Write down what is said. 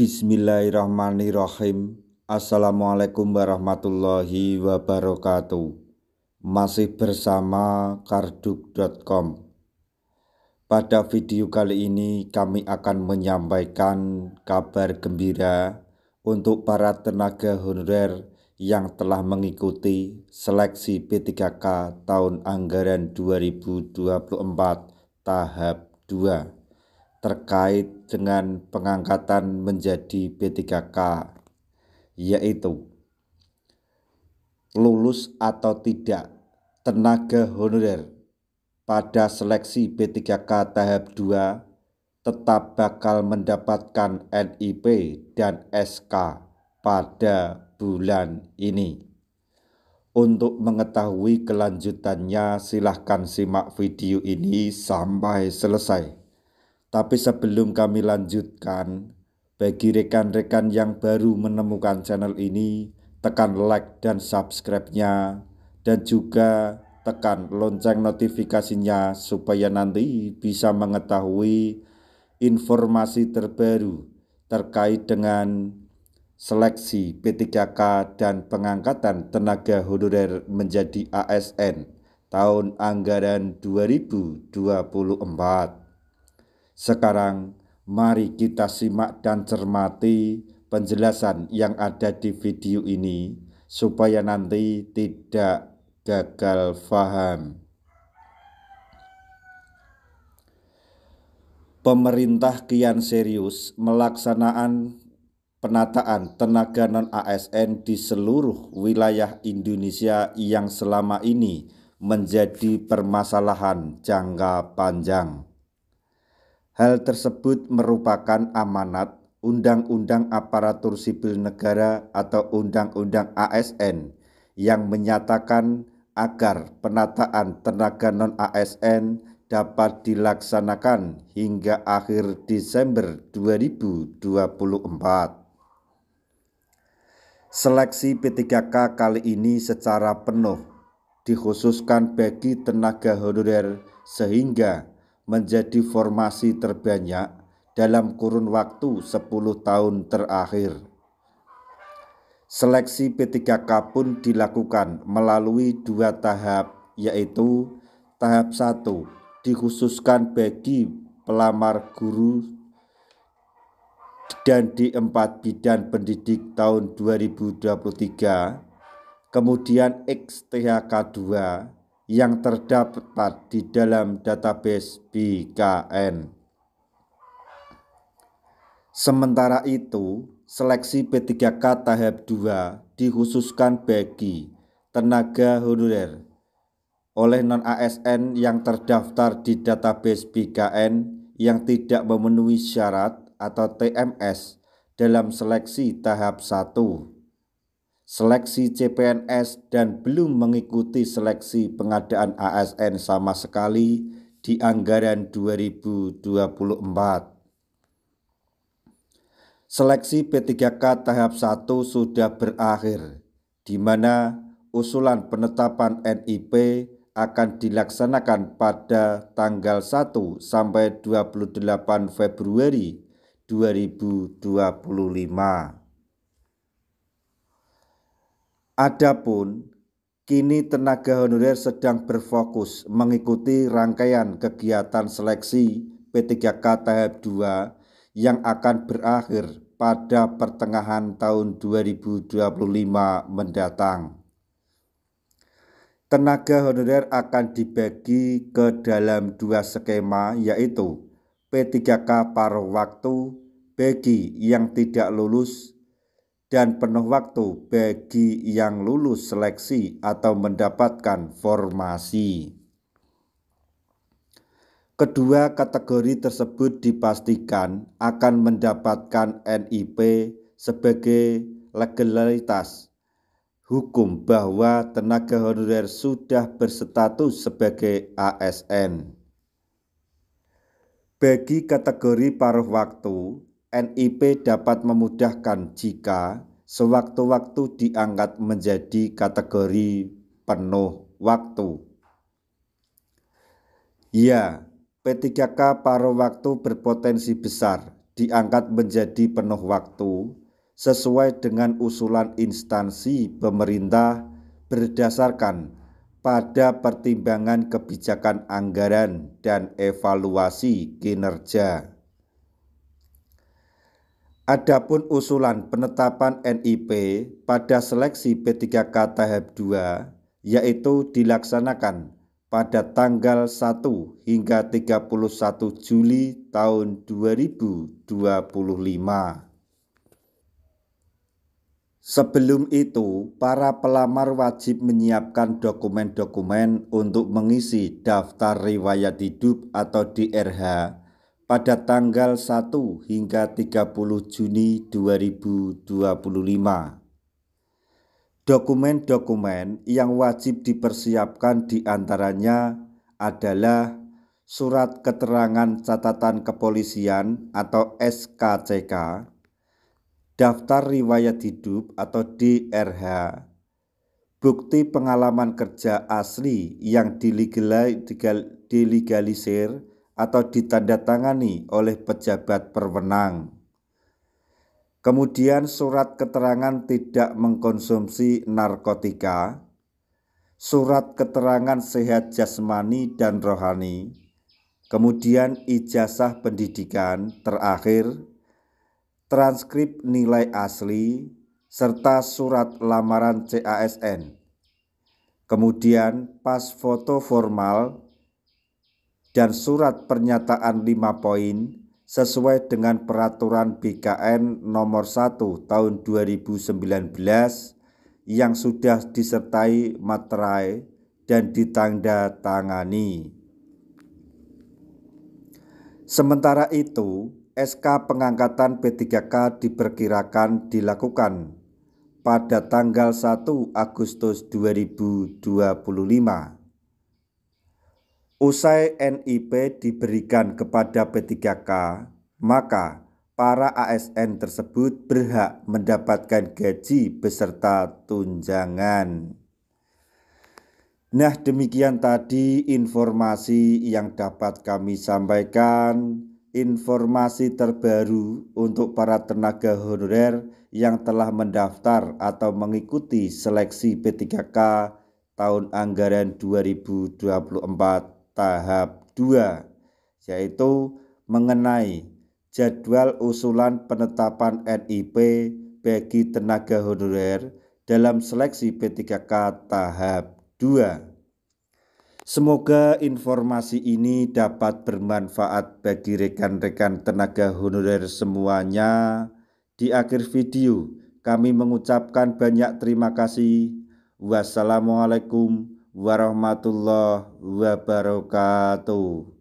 Bismillahirrahmanirrahim. Assalamualaikum warahmatullahi wabarakatuh. Masih bersama karduk.com. Pada video kali ini kami akan menyampaikan kabar gembira untuk para tenaga honorer yang telah mengikuti seleksi P3K tahun anggaran 2024 tahap 2 terkait dengan pengangkatan menjadi P3K, yaitu lulus atau tidak tenaga honorer pada seleksi P3K tahap 2 tetap bakal mendapatkan NIP dan SK pada bulan ini. Untuk mengetahui kelanjutannya, silahkan simak video ini sampai selesai. Tapi sebelum kami lanjutkan, bagi rekan-rekan yang baru menemukan channel ini, tekan like dan subscribe-nya, dan juga tekan lonceng notifikasinya supaya nanti bisa mengetahui informasi terbaru terkait dengan seleksi P3K dan pengangkatan tenaga honorer menjadi ASN tahun anggaran 2024. Sekarang mari kita simak dan cermati penjelasan yang ada di video ini supaya nanti tidak gagal paham. Pemerintah kian serius melaksanakan penataan tenaga non-ASN di seluruh wilayah Indonesia yang selama ini menjadi permasalahan jangka panjang. Hal tersebut merupakan amanat Undang-Undang Aparatur Sipil Negara atau Undang-Undang ASN yang menyatakan agar penataan tenaga non-ASN dapat dilaksanakan hingga akhir Desember 2024. Seleksi P3K kali ini secara penuh dikhususkan bagi tenaga honorer sehingga menjadi formasi terbanyak dalam kurun waktu 10 tahun terakhir. Seleksi P3K pun dilakukan melalui 2 tahap, yaitu tahap 1 dikhususkan bagi pelamar guru dan di 4 bidang pendidik tahun 2023, kemudian XTHK 2 yang terdapat di dalam database BKN. Sementara itu, seleksi P3K tahap 2 dikhususkan bagi tenaga honorer oleh non-ASN yang terdaftar di database BKN yang tidak memenuhi syarat atau TMS dalam seleksi tahap 1. Seleksi CPNS dan belum mengikuti seleksi pengadaan ASN sama sekali di anggaran 2024. Seleksi P3K tahap 1 sudah berakhir, di mana usulan penetapan NIP akan dilaksanakan pada tanggal 1 sampai 28 Februari 2025. Adapun kini tenaga honorer sedang berfokus mengikuti rangkaian kegiatan seleksi P3K tahap 2 yang akan berakhir pada pertengahan tahun 2025 mendatang. Tenaga honorer akan dibagi ke dalam 2 skema, yaitu P3K paruh waktu bagi yang tidak lulus dan penuh waktu bagi yang lulus seleksi atau mendapatkan formasi. Kedua kategori tersebut dipastikan akan mendapatkan NIP sebagai legalitas hukum bahwa tenaga honorer sudah berstatus sebagai ASN. Bagi kategori paruh waktu, NIP dapat memudahkan jika sewaktu-waktu diangkat menjadi kategori penuh waktu. Ya, P3K paruh waktu berpotensi besar diangkat menjadi penuh waktu sesuai dengan usulan instansi pemerintah berdasarkan pada pertimbangan kebijakan anggaran dan evaluasi kinerja. Adapun usulan penetapan NIP pada seleksi P3K tahap 2 yaitu dilaksanakan pada tanggal 1 hingga 31 Juli tahun 2025. Sebelum itu, para pelamar wajib menyiapkan dokumen-dokumen untuk mengisi daftar riwayat hidup atau DRH pada tanggal 1 hingga 30 Juni 2025. Dokumen-dokumen yang wajib dipersiapkan diantaranya adalah surat keterangan catatan kepolisian atau SKCK, daftar riwayat hidup atau DRH, bukti pengalaman kerja asli yang dilegalisir atau ditandatangani oleh pejabat berwenang. Kemudian surat keterangan tidak mengkonsumsi narkotika, surat keterangan sehat jasmani dan rohani, kemudian ijazah pendidikan, terakhir transkrip nilai asli, serta surat lamaran CASN. Kemudian pas foto formal dan surat pernyataan 5 poin sesuai dengan peraturan BKN nomor 1 tahun 2019 yang sudah disertai materai dan ditandatangani. Sementara itu, SK pengangkatan P3K diperkirakan dilakukan pada tanggal 1 Agustus 2025. Usai NIP diberikan kepada P3K, maka para ASN tersebut berhak mendapatkan gaji beserta tunjangan. Nah, demikian tadi informasi yang dapat kami sampaikan, informasi terbaru untuk para tenaga honorer yang telah mendaftar atau mengikuti seleksi P3K tahun anggaran 2024 tahap 2, yaitu mengenai jadwal usulan penetapan NIP bagi tenaga honorer dalam seleksi P3K tahap 2. Semoga informasi ini dapat bermanfaat bagi rekan-rekan tenaga honorer semuanya. Di akhir video, kami mengucapkan banyak terima kasih. Wassalamualaikum warahmatullahi wabarakatuh.